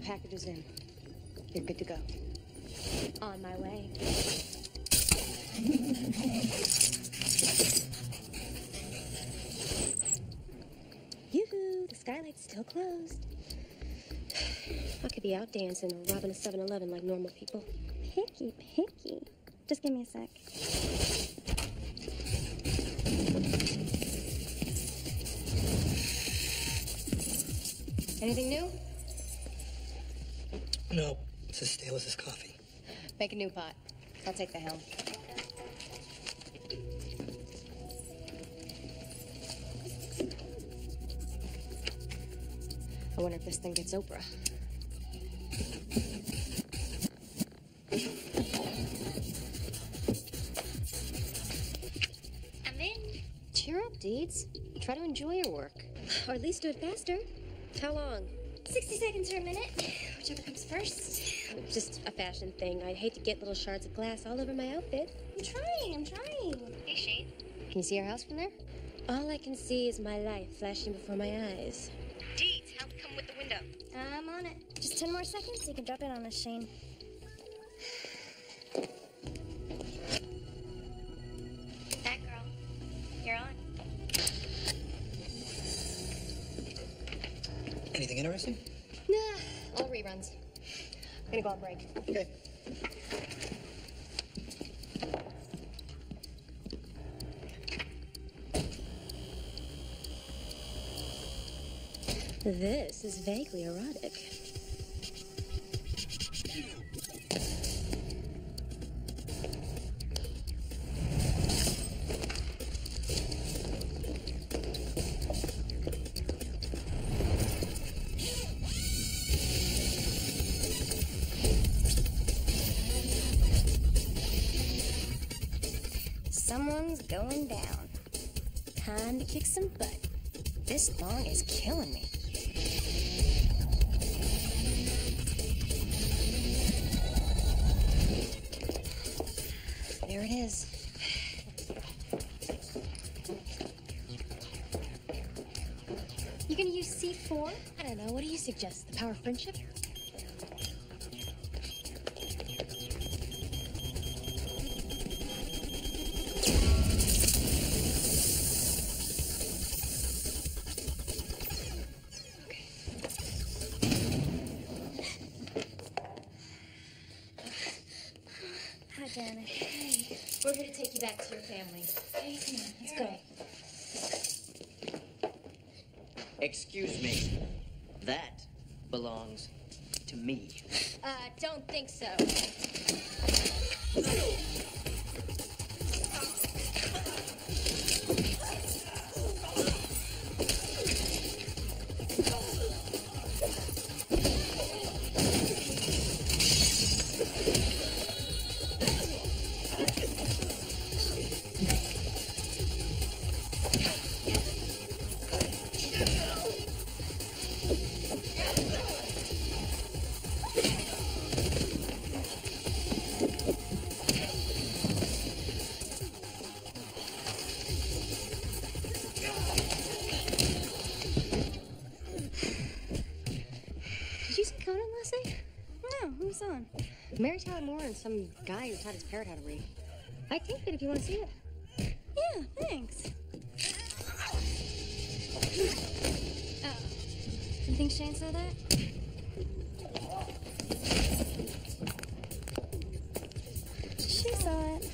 package is in. You're good to go. On my way. Yoo-hoo, the skylight's still closed. I could be out dancing or robbing a 7-Eleven like normal people. Picky. Just give me a sec. Anything new? No, it's as stale as this coffee. Make a new pot. I'll take the helm. I wonder if this thing gets Oprah. I'm in. Cheer up, Deeds. Try to enjoy your work. Or at least do it faster. How long? 60 seconds or a minute. Whichever comes first. Just a fashion thing. I'd hate to get little shards of glass all over my outfit. I'm trying. Hey, Shane. Can you see our house from there? All I can see is my life flashing before my eyes. Deeds, help come with the window. I'm on it. Just 10 more seconds so you can drop it on us, Shane. That girl. You're on. Anything interesting? Nah, all reruns. I'm gonna go on break. Okay. This is vaguely erotic. Someone's going down. Time to kick some butt. This thong is killing me. There it is. You gonna use C4? I don't know. What do you suggest? The power of friendship? Hi, Janet. Hey, we're here to take you back to your family. Hey, come on, let's go. Excuse me. That belongs to me. Don't think so. Did you see Conan last night? No, who's on? Mary Tyler Moore and some guy who taught his parrot how to read. I taped it if you want to see it. Yeah, thanks. Oh. You think Shane saw that? She saw it.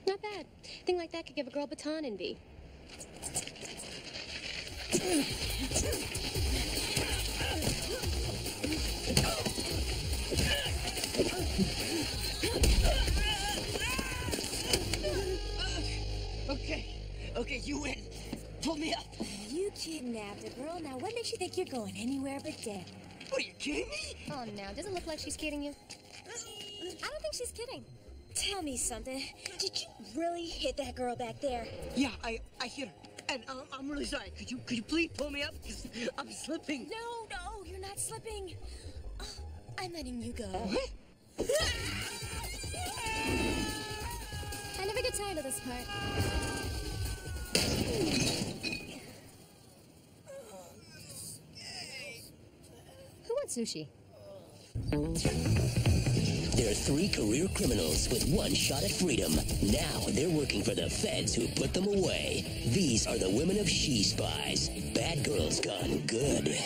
Not bad. Thing like that could give a girl baton envy. Okay, you win. Pull me up. You kidnapped a girl. Now, what makes you think you're going anywhere but down? What, are you kidding me? Oh, now, does it look like she's kidding you? I don't think she's kidding. Tell me something. Did you really hit that girl back there? Yeah, I hit her. And I'm really sorry. Could you please pull me up? 'Cause I'm slipping. No, you're not slipping. Oh, I'm letting you go. What? get tired of this part. Who wants sushi? There are 3 career criminals with 1 shot at freedom. Now they're working for the feds who put them away. These are the women of Spies. Bad girls gone good.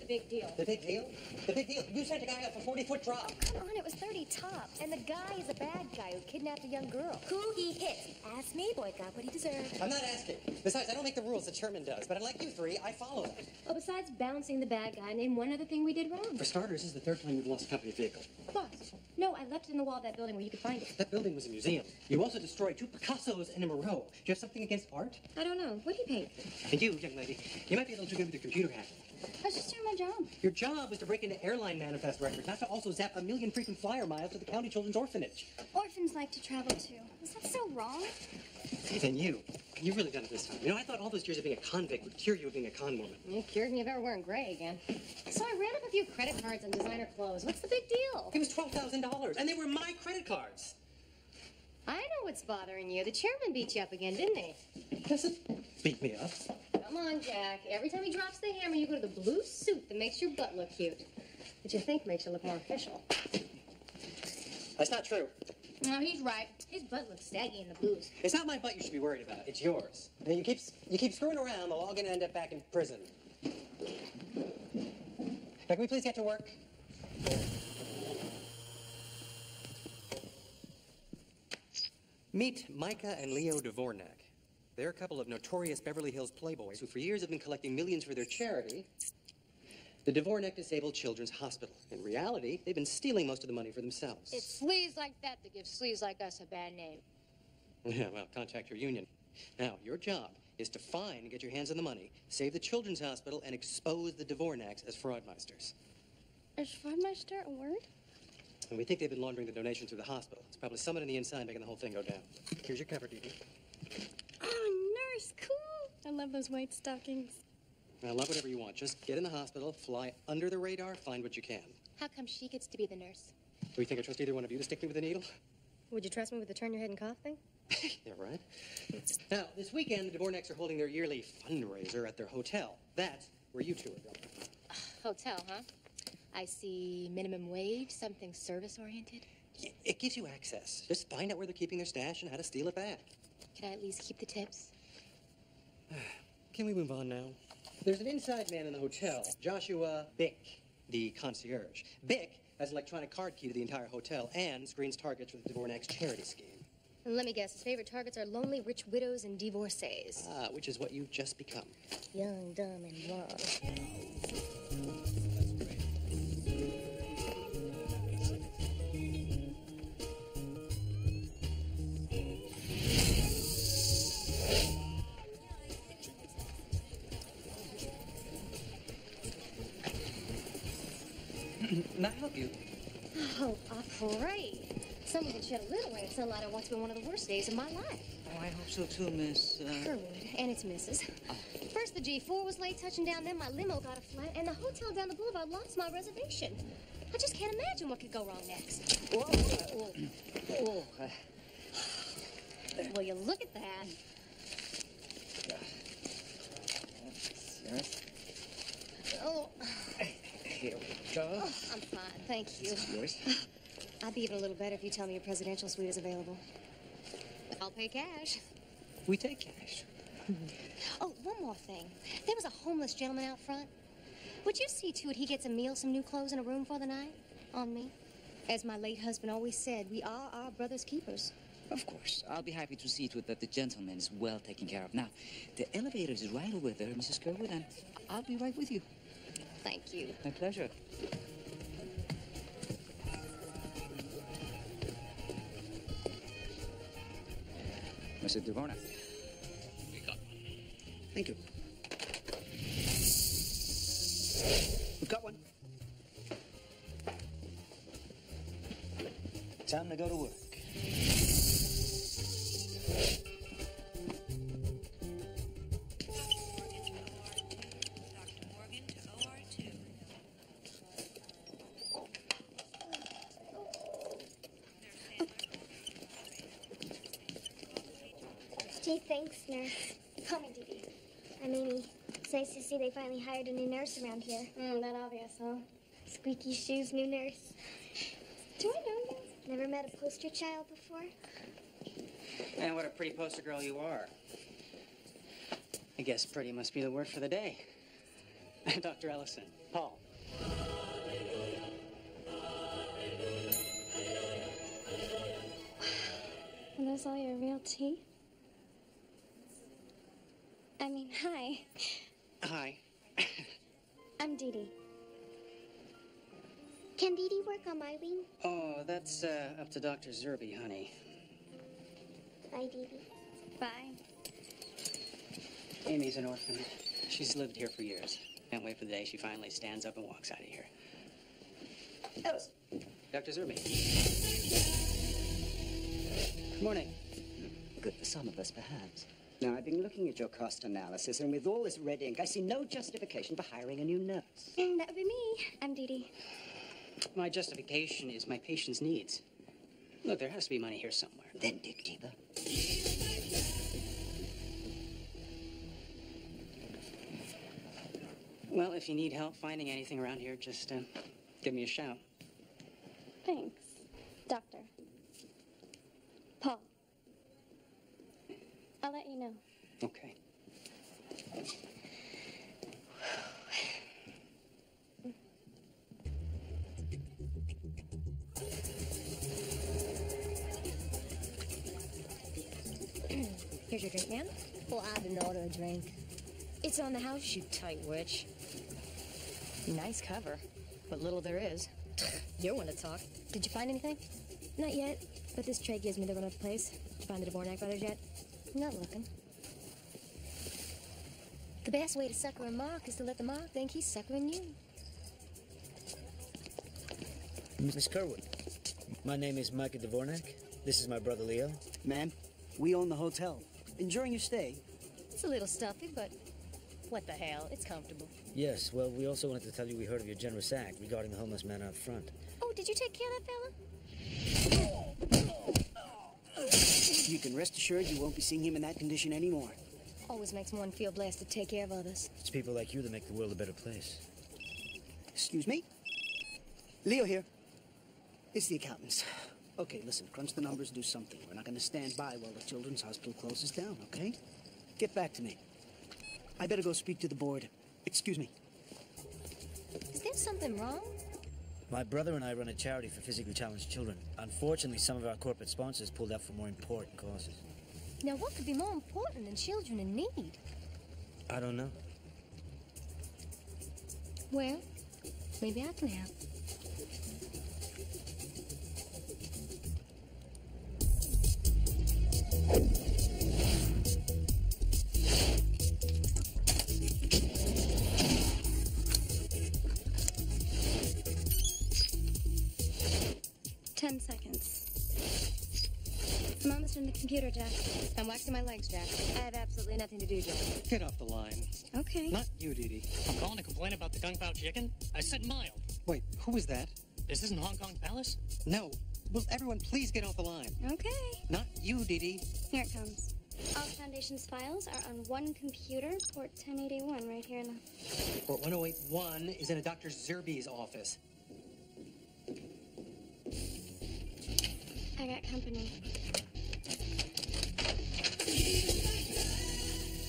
Big deal. The big deal? The big deal? You sent a guy up a 40-foot drop. Come on, it was 30 tops. And the guy is a bad guy who kidnapped a young girl. Who he hit? Ask me, boy got what he deserved. I'm not asking. Besides, I don't make the rules that Sherman does, but unlike you 3, I follow them. Oh, besides bouncing the bad guy, name one other thing we did wrong. For starters, this is the 3rd time you've lost a company vehicle. Boss, no, I left it in the wall of that building where you could find it. That building was a museum. You also destroyed 2 Picassos in a row. Do you have something against art? I don't know. What did he paint? And you, young lady, you might be a little too good with your computer hacking. I was just doing my job. Your job was to break into airline manifest records, not to also zap 1 million frequent flyer miles to the county children's orphanage. Orphans like to travel too. Is that so wrong? Then you've really done it this time. You know, I thought all those years of being a convict would cure you of being a con woman. You cured me of ever wearing gray again. So I ran up a few credit cards and designer clothes. What's the big deal? It was $12,000, and they were my credit cards. I know what's bothering you. The chairman beat you up again, didn't he? Doesn't beat me up. Come on, Jack. Every time he drops the hammer, you go to the blue suit that makes your butt look cute. That you think makes you look more official. That's not true. No, he's right. His butt looks saggy in the blues. It's not my butt you should be worried about. It's yours. Now, you keep screwing around, they're all going to end up back in prison. Now, can we please get to work? Meet Micah and Leo Dvornak. They're a couple of notorious Beverly Hills playboys who for years have been collecting millions for their charity, the Dvornak Disabled Children's Hospital. In reality, they've been stealing most of the money for themselves. It's sleaze like that that give sleaze like us a bad name. Yeah, well, contact your union. Now, your job is to find and get your hands on the money, save the children's hospital, and expose the Dvornaks as fraudmeisters. Is Fraudmeister a word? And we think they've been laundering the donations through the hospital. It's probably someone on the inside making the whole thing go down. Here's your cover, Dee Dee. Oh, nurse, cool. I love those white stockings. I love whatever you want. Just get in the hospital, fly under the radar, find what you can. How come she gets to be the nurse? Do you think I trust either one of you to stick me with a needle? Would you trust me with the turn your head and cough thing? Yeah, right. Now, this weekend, the Dvornaks are holding their yearly fundraiser at their hotel. That's where you 2 are going. Hotel, huh? I see minimum wage, something service-oriented. Yeah, it gives you access. Just find out where they're keeping their stash and how to steal it back. Can I at least keep the tips? Can we move on now? There's an inside man in the hotel, Joshua Bick, the concierge. Bick has an electronic card key to the entire hotel and screens targets for the Dvornak's charity scheme. And let me guess, his favorite targets are lonely rich widows and divorcees. Ah, which is what you've just become. Young, dumb, and wrong. May I help you? Oh, great. Someone can shed a little ray of sunlight on what's been one of the worst days of my life. Oh, I hope so too, Miss. Sure would, and it's Mrs. First the G4 was late touching down, then my limo got a flat, and the hotel down the boulevard lost my reservation. I just can't imagine what could go wrong next. Will you look at that? Yes. Oh, Here we go. oh, I'm fine, thank you. Yours. I'd be even a little better if you tell me your presidential suite is available. I'll pay cash. We take cash. Oh, one more thing. There was a homeless gentleman out front. Would you see to it he gets a meal, some new clothes, and a room for the night? On me. As my late husband always said, we are our brother's keepers. Of course. I'll be happy to see to it that the gentleman is well taken care of. Now, the elevator is right over there, Mrs. Kerwood, and I'll be right with you. Thank you. My pleasure. Mr. Dvornak. Thank you. We've got one. Time to go to work. Gee, thanks, nurse. Call me Dee Dee. I'm Amy. It's nice to see they finally hired a new nurse around here. That obvious, huh? Squeaky shoes, new nurse. Do I know you? Never met a poster child before? And what a pretty poster girl you are. I guess pretty must be the word for the day. Dr. Ellison, Paul. Are those all your real teeth? I mean, hi. Hi. I'm Dee Dee. Can Dee Dee work on my wing? Oh, that's up to Dr. Zerby, honey. Bye, Dee Dee. Bye. Amy's an orphan. She's lived here for years. Can't wait for the day she finally stands up and walks out of here. Alice. Dr. Zerby. Good morning. Good for some of us, perhaps. Now, I've been looking at your cost analysis, and with all this red ink, I see no justification for hiring a new nurse. That would be me. I'm Dee Dee. My justification is my patient's needs. Look, there has to be money here somewhere. Then dig deeper. Well, if you need help finding anything around here, just give me a shout. Thanks, Doctor. Paul. I'll let you know. Okay. Here's your drink, ma'am. Well, I didn't order a drink. It's on the house, you tight witch. Nice cover. What little there is. You're one to talk. Did you find anything? Not yet, but this tray gives me the run of the place. Did you find the Dvornak brothers yet? Not looking. The best way to sucker a mark is to let the mark think he's suckering you. Miss Kerwood, my name is Micah Dvornak. This is my brother Leo. Ma'am, we own the hotel. Enjoying your stay. It's a little stuffy, but what the hell? It's comfortable. Yes, well, we also wanted to tell you we heard of your generous act regarding the homeless man out front. Oh, did you take care of that fella? You can rest assured you won't be seeing him in that condition anymore. Always makes one feel blessed to take care of others. It's people like you that make the world a better place. Excuse me? Leo here. It's the accountants. Okay, listen, crunch the numbers, do something. We're not going to stand by while the children's hospital closes down, okay? Get back to me. I better go speak to the board. Excuse me. Is there something wrong? My brother and I run a charity for physically challenged children. Unfortunately, some of our corporate sponsors pulled out for more important causes. Now, what could be more important than children in need? I don't know. Well, maybe I can help. I'm almost in the computer, Jack. I'm waxing my legs, Jack. I have absolutely nothing to do, Jack. Get off the line. Okay. Not you, Dee Dee. I'm calling to complain about the Kung Pao chicken. I said mild. Wait, who was that? Is this in Hong Kong Palace? No. Will everyone please get off the line? Okay. Not you, Dee Dee. Here it comes. All Foundation's files are on one computer, port 1081, right here in the... Port 1081 is in a Dr. Zerby's office. I got company.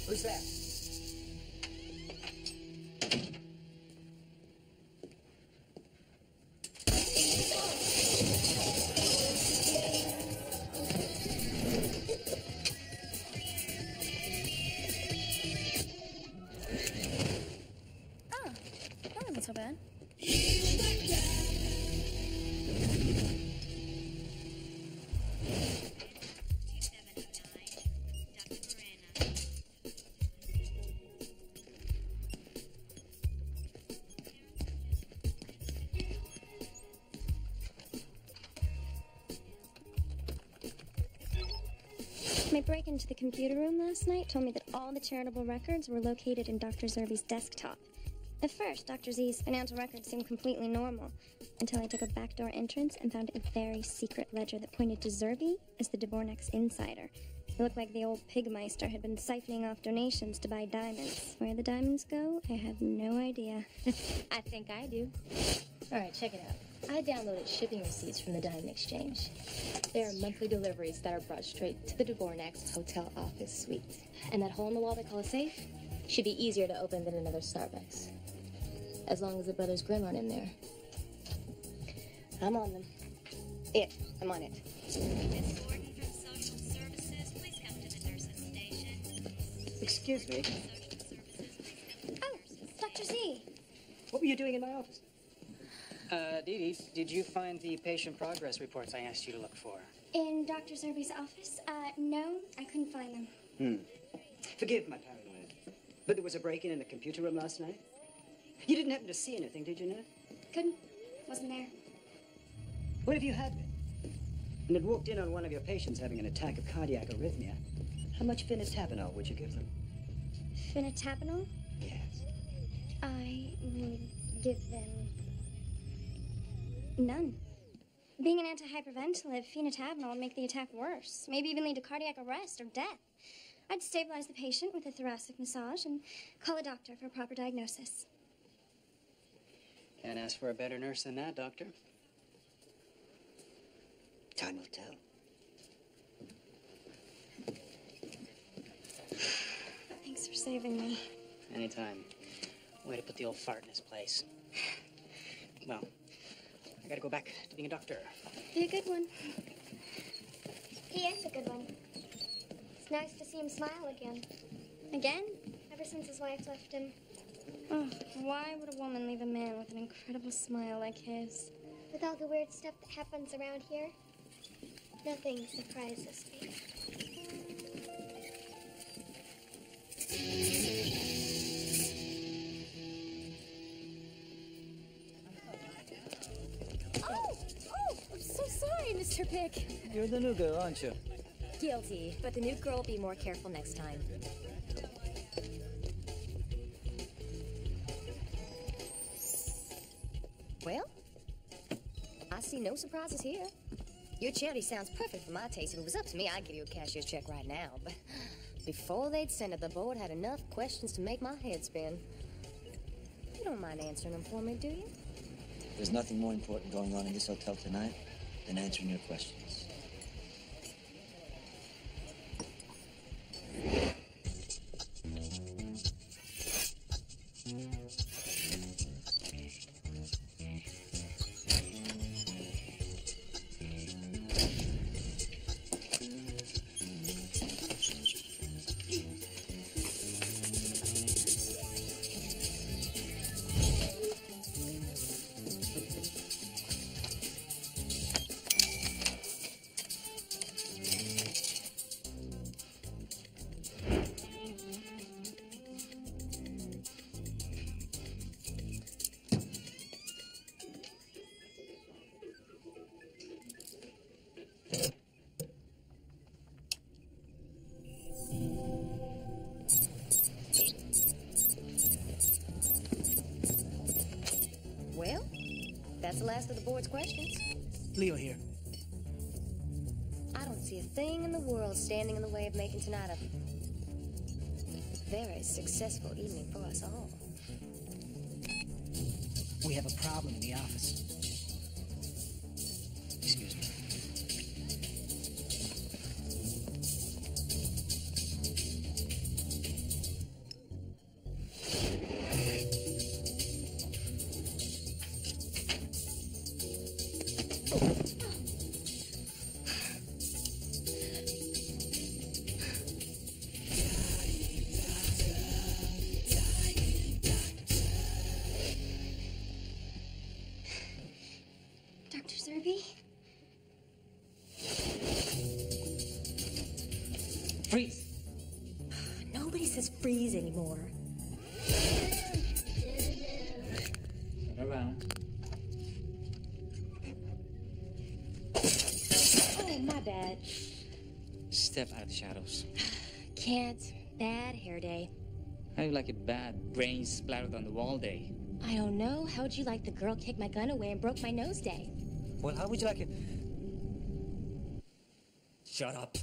Who's that? My break into the computer room last night told me that all the charitable records were located in Dr. Zerby's desktop. At first, Dr. Z's financial records seemed completely normal, until I took a backdoor entrance and found a very secret ledger that pointed to Zerby as the Dvorak's insider. It looked like the old pigmeister had been siphoning off donations to buy diamonds. Where the diamonds go, I have no idea. I think I do. All right, check it out. I downloaded shipping receipts from the Diamond Exchange. There are monthly deliveries that are brought straight to the Dvorak's hotel office suite. And that hole in the wall they call a safe should be easier to open than another Starbucks. As long as the Brothers Grimm aren't in there. I'm on them. I'm on it. Miss Gordon from Social Services, please come to the nurses' station. Excuse me. Oh, Dr. Z. What were you doing in my office? Dee Dee, did you find the patient progress reports I asked you to look for? In Dr. Zerby's office? No, I couldn't find them. Forgive my paranoia, but there was a break-in in the computer room last night? You didn't happen to see anything, did you, Ned? Couldn't. Wasn't there. What if you had been? And had walked in on one of your patients having an attack of cardiac arrhythmia? How much phenotabinol would you give them? Phenotabinol? Yes. I would give them none. Being an antihyperventilative, phenotabinol would make the attack worse. Maybe even lead to cardiac arrest or death. I'd stabilize the patient with a thoracic massage and call a doctor for a proper diagnosis. Can't ask for a better nurse than that, Doctor. Time will tell. Thanks for saving me. Anytime. Way to put the old fart in his place. Well, I gotta go back to being a doctor. Be a good one. He is a good one. It's nice to see him smile again. Again? Ever since his wife left him. Oh, why would a woman leave a man with an incredible smile like his? With all the weird stuff that happens around here, nothing surprises me. Oh, I'm so sorry, Mr. Pick. You're the new girl, aren't you? Guilty, but the new girl will be more careful next time. Well, I see no surprises here. Your charity sounds perfect for my taste. If it was up to me, I'd give you a cashier's check right now. But before they'd send it, the board had enough questions to make my head spin. You don't mind answering them for me, do you? There's nothing more important going on in this hotel tonight than answering your questions. Well, that's the last of the board's questions. Leo here. I don't see a thing in the world standing in the way of making tonight a very successful evening for us all. We have a problem in the office. Excuse me. Dr. Zerby? Freeze! Nobody says freeze anymore. Turn around. Oh, my bad. Step out of the shadows. Can't. Bad hair day. How do you like it bad? Brains splattered on the wall day. I don't know. How would you like the girl kicked my gun away and broke my nose day? Well, how would you like it? Shut up.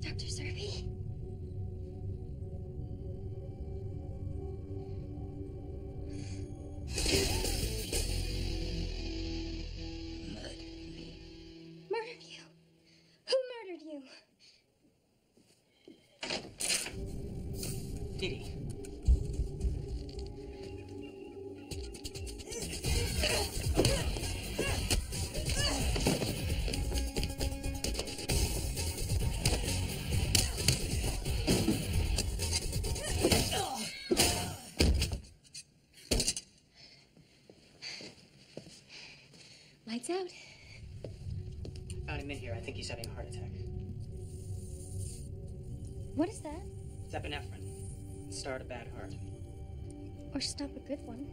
Dr. Zerby? Murdered you? Who murdered you? Didi. Lights out. Found him in here. I think he's having a heart attack. What is that? It's epinephrine. Start a bad heart. Or stop a good one?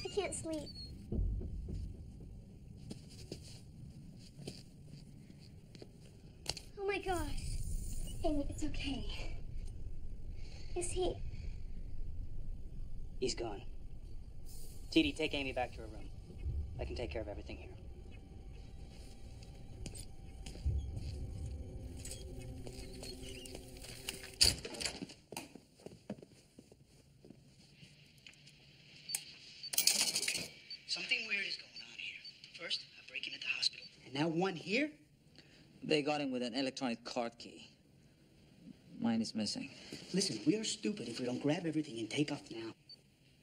I can't sleep. Oh my gosh. Amy, it's okay. Is he? He's gone. Didi, take Amy back to her room. I can take care of everything here. Something weird is going on here. First, a break-in at the hospital. And now one here? They got him with an electronic card key. Mine is missing. Listen, we are stupid if we don't grab everything and take off now.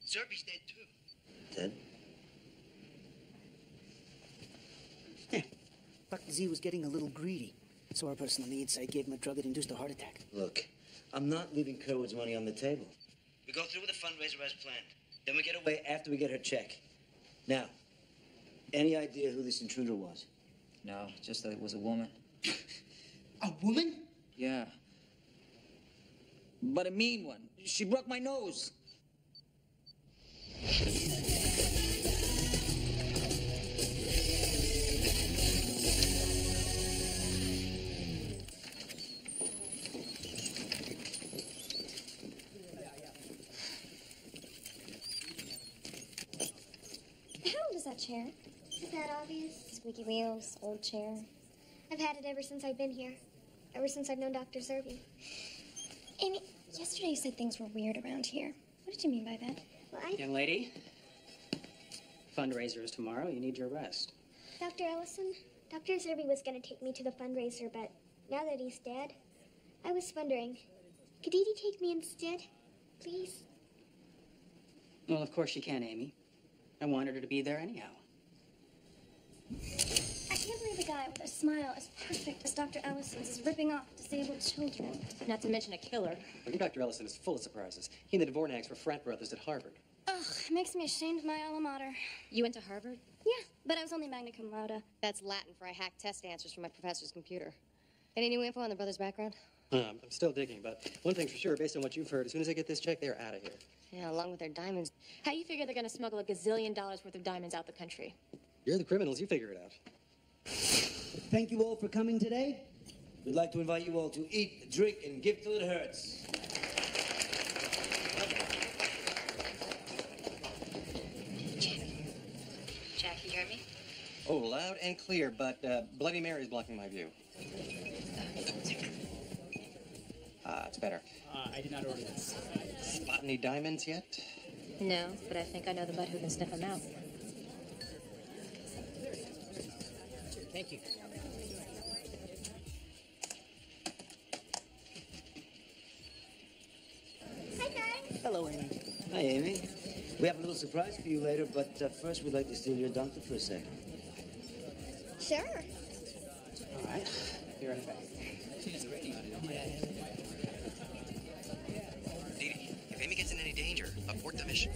Zerby's dead, too. Dead? Yeah. Dr. Z was getting a little greedy. So our person on the inside gave him a drug that induced a heart attack. Look, I'm not leaving Kerwood's money on the table. We go through with the fundraiser as planned. Then we get away after we get her check. Now, any idea who this intruder was? No, just that it was a woman. A woman? Yeah. But a mean one. She broke my nose. How old is that chair? Is that obvious? Squeaky wheels, old chair. I've had it ever since I've been here. Ever since I've known Dr. Zerby. Amy, yesterday you said things were weird around here. What did you mean by that? Well, Young lady, fundraiser is tomorrow. You need your rest. Dr. Ellison, Dr. Zerby was going to take me to the fundraiser, but now that he's dead, I was wondering, could Didi take me instead? Please? Well, of course you can, Amy. I wanted her to be there anyhow. I can't believe a guy with a smile as perfect as Dr. Ellison's is ripping off disabled children. Not to mention a killer. Well, Dr. Ellison is full of surprises. He and the Dvorniaks were frat brothers at Harvard. Ugh, it makes me ashamed of my alma mater. You went to Harvard? Yeah, but I was only magna cum laude. That's Latin for I hacked test answers from my professor's computer. Any new info on the brother's background? I'm still digging, but one thing's for sure, based on what you've heard, as soon as they get this check, they're out of here. Yeah, along with their diamonds. How do you figure they're gonna smuggle $1 gazillion worth of diamonds out the country? You're the criminals, you figure it out. Thank you all for coming today. We'd like to invite you all to eat, drink, and give till it hurts. Jack, you hear me? Oh, loud and clear, but Bloody Mary's blocking my view. It's better. I did not order this. Spot any diamonds yet? No, but I think I know the bud who can sniff them out. Thank you. Hi, guys. Hello, Amy. Hi, Amy. We have a little surprise for you later, but first we'd like to steal your doctor for a second. Sure. All right. Be right back. Didi, if Amy gets in any danger, abort the mission.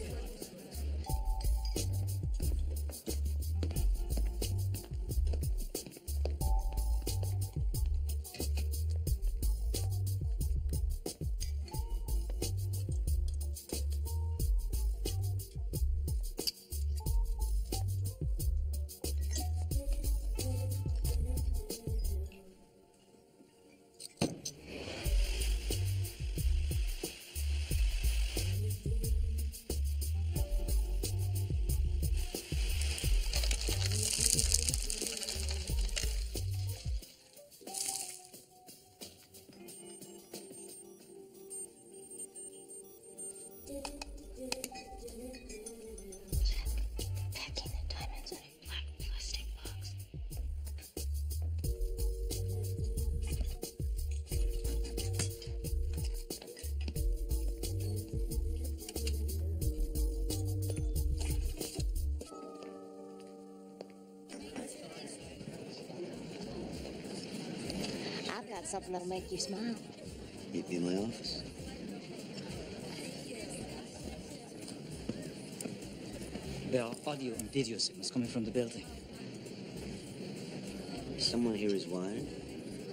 something that'll make you smile. Meet me in my office. There are audio and video signals coming from the building. Someone here is wired?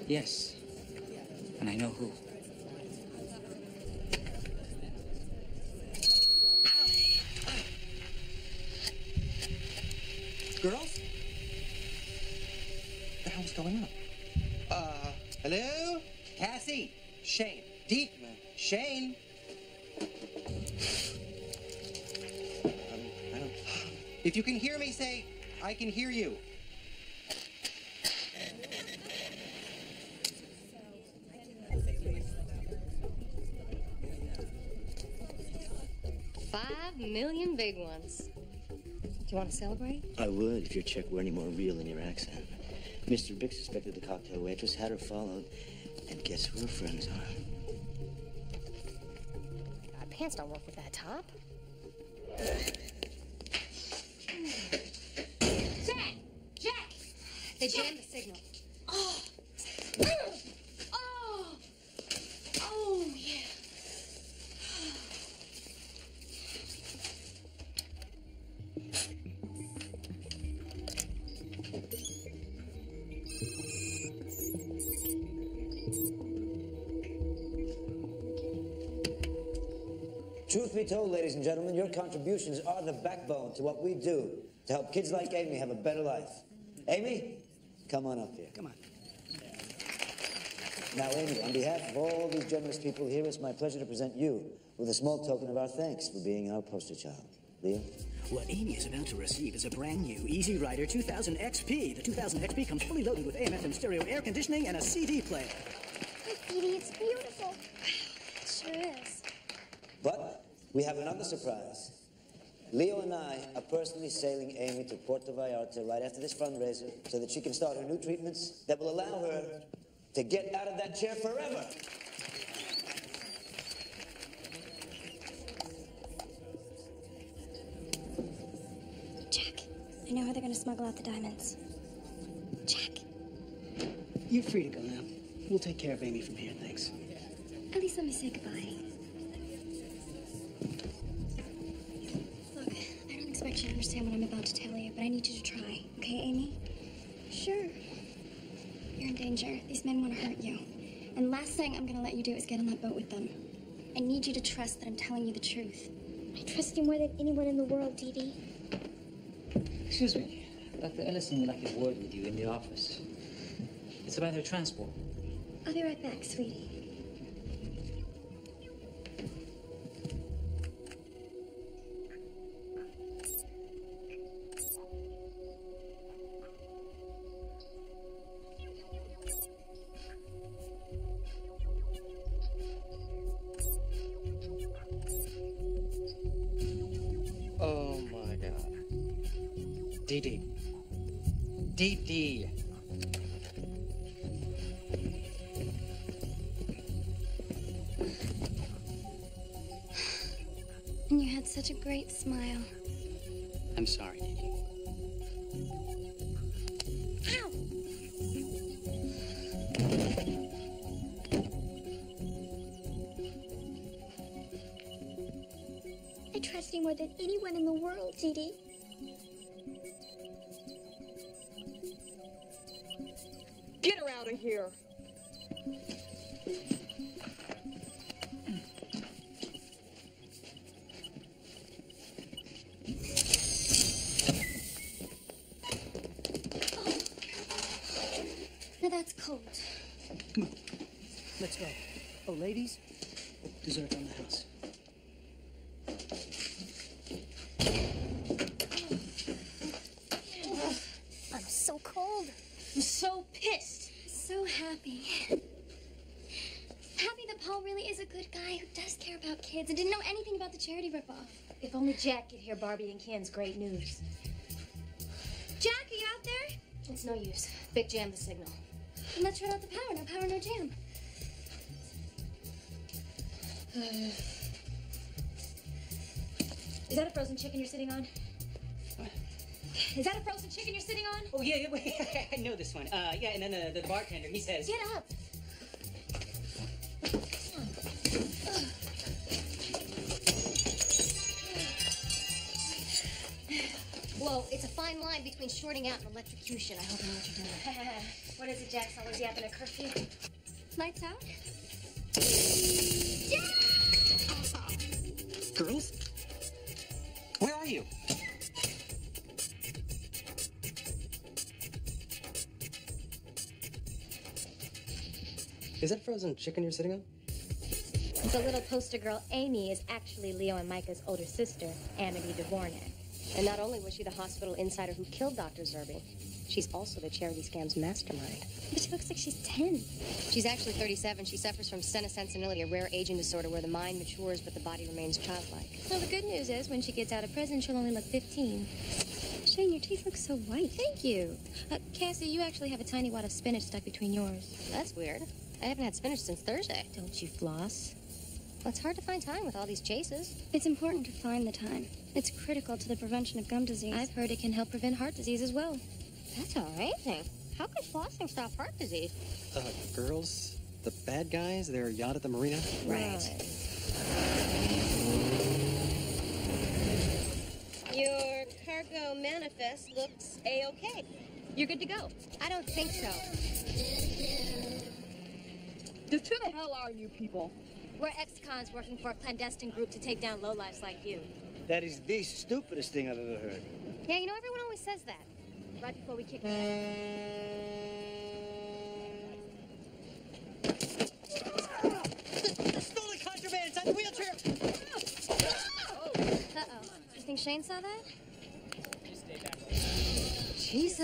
Yes. And I know who. Girls? What the hell's going on? Hello? Cassie? Shane? Deke? Shane? I don't... If you can hear me, say, I can hear you. $5 million big ones. Do you want to celebrate? I would if your check were any more real than your accent. Mr. Bick suspected the cocktail waitress, had her followed, and guess who her friends are? God, pants don't work with that top. Jack! They jammed the signal. Oh! Oh, yeah. Truth be told, ladies and gentlemen, your contributions are the backbone to what we do to help kids like Amy have a better life. Amy, come on up here. Come on. Now, Amy, on behalf of all these generous people here, it's my pleasure to present you with a small token of our thanks for being our poster child. Leo? What Amy is about to receive is a brand new Easy Rider 2000 XP. The 2000 XP comes fully loaded with AM/FM stereo air conditioning and a CD player. Edie, it's beautiful. It sure is. But we have another surprise. Leo and I are personally sailing Amy to Puerto Vallarta right after this fundraiser so that she can start her new treatments that will allow her to get out of that chair forever. Jack, I know how they're gonna smuggle out the diamonds. Jack, You're free to go now. We'll take care of Amy from here, thanks. at least let me say goodbye. Look, I don't expect you to understand what I'm about to tell you, but I need you to try. Okay, Amy? Sure. You're in danger. These men want to hurt you. And last thing I'm gonna let you do is get on that boat with them. I need you to trust that I'm telling you the truth. I trust you more than anyone in the world, Dee Dee. Excuse me. Dr. Ellison would like a word with you in the office. It's about her transport. I'll be right back, sweetie. Oh, my God. Dee Dee. Dee Dee. And you had such a great smile. I'm sorry, Dee Dee. Ow! I trust you more than anyone in the world, Dee Dee. Get her out of here. Now that's cold. Come on. Let's go. Oh, ladies, dessert on the house. I'm so cold. I'm so pissed. So happy. Happy that Paul really is a good guy who does care about kids and didn't know anything about the charity ripoff. If only Jack could hear Barbie and Ken's great news. Jack, are you out there? It's no use. Vic jammed the signal. Then let's shut out the power. No power, no jam. Is that a frozen chicken you're sitting on? What? Is that a frozen chicken you're sitting on? Oh, yeah, wait, I know this one. Yeah, and then the bartender, he says... Get up. Whoa, it's a fine line between shorting out and electrocution. I hope you know what you're doing. What is it, Jax? Always yapping a curfew? Lights out? Girls? Where are you? Is that frozen chicken you're sitting on? The little poster girl, Amy, is actually Leo and Micah's older sister, Amity Dvorak. And not only was she the hospital insider who killed Dr. Zerby, she's also the charity scam's mastermind. But she looks like she's 10. She's actually 37. She suffers from senescentility, a rare aging disorder where the mind matures but the body remains childlike. Well, the good news is when she gets out of prison, she'll only look 15. Shane, your teeth look so white. Thank you. Cassie, you actually have a tiny wad of spinach stuck between yours. That's weird. I haven't had spinach since Thursday. Don't you floss? Well, it's hard to find time with all these chases. It's important to find the time. It's critical to the prevention of gum disease. I've heard it can help prevent heart disease as well. That's amazing. How could flossing stop heart disease? Girls, the bad guys, their yacht at the marina? Right. Your cargo manifest looks A-okay. You're good to go. I don't think so. Just who the hell are you people? We're ex-cons working for a clandestine group to take down lowlifes like you. That is the stupidest thing I've ever heard. Yeah, you know, everyone always says that. Right before we kick Stolen contraband inside the wheelchair! Uh-oh. You think Shane saw that? Jesus.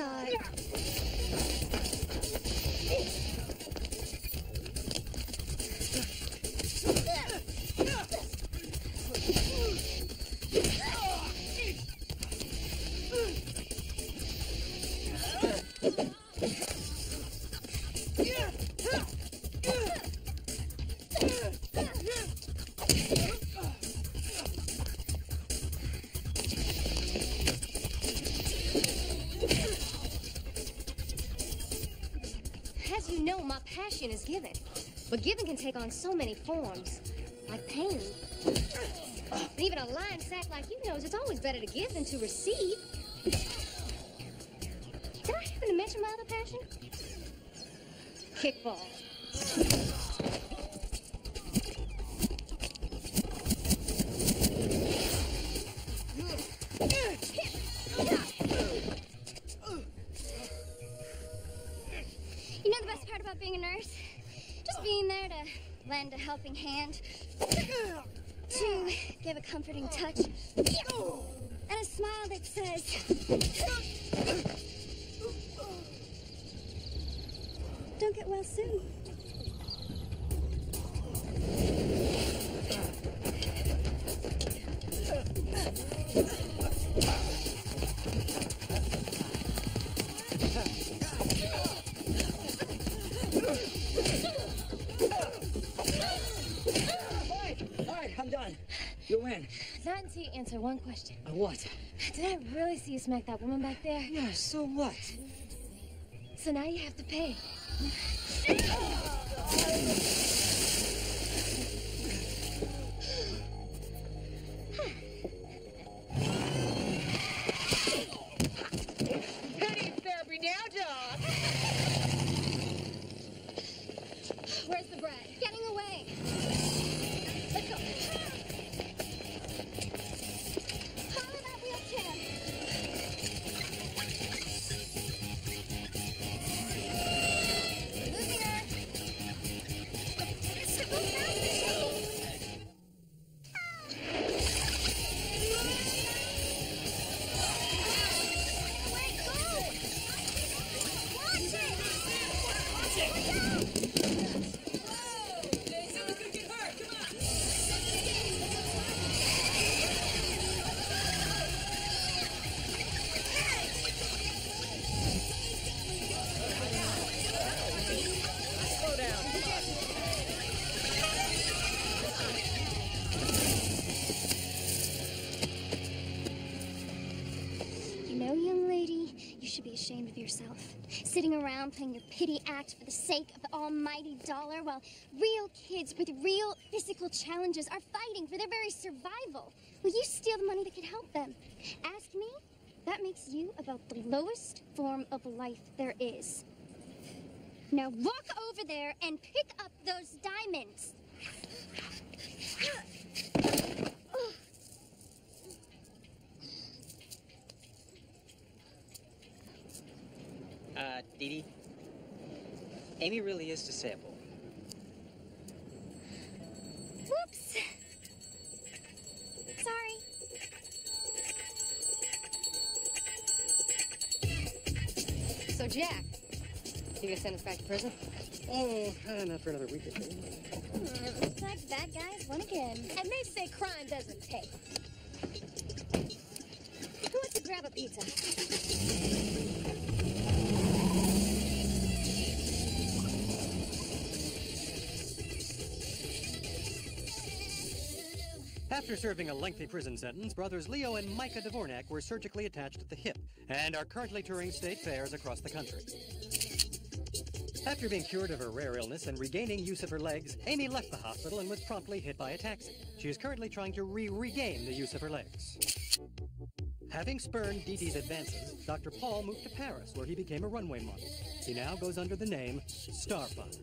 As you know, my passion is giving. But giving can take on so many forms, like pain. And even a lying sack like you knows it's always better to give than to receive. Did I happen to mention my other passion? Kickball. You know the best part about being a nurse? Just being there to lend a helping hand, to give a comforting touch, and a smile that says, don't get well soon. All right, I'm done. You win. Not until you answer one question. What? Did I really see you smack that woman back there? Yeah, so what? So now you have to pay. Penny therapy now, dog. Where's the bread? Getting away. Let's go. Follow that wheelchair. Moving her. Go faster, Shane. Away, go. Watch it. Watch it. Someone's gonna get hurt. Come on. Slow down. You know, young lady, you should be ashamed of yourself. Sitting around playing your pity act for the sake of the almighty dollar while real kids with real physical challenges are fighting for their very survival. Will you steal the money that could help them? Ask me, That makes you about the lowest form of life there is. Now walk over there and pick up those diamonds. Dee Dee, Amy really is disabled. Whoops. Sorry. So, Jack, you gonna send us back to prison? Oh, not for another week or two. Looks like bad guys won again. And they say crime doesn't pay. Who wants to grab a pizza? After serving a lengthy prison sentence, brothers Leo and Micah Dvornak were surgically attached at the hip and are currently touring state fairs across the country. After being cured of her rare illness and regaining use of her legs, Amy left the hospital and was promptly hit by a taxi. She is currently trying to regain the use of her legs. Having spurned Dee Dee's advances, Dr. Paul moved to Paris, where he became a runway model. He now goes under the name Starfire.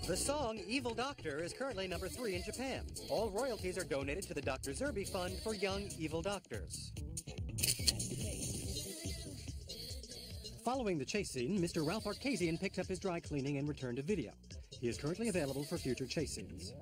The song Evil Doctor is currently number 3 in Japan. All royalties are donated to the Dr. Zerby Fund for Young Evil Doctors. Following the chase scene, Mr. Ralph Arcasian picked up his dry cleaning and returned to video. He is currently available for future chase scenes.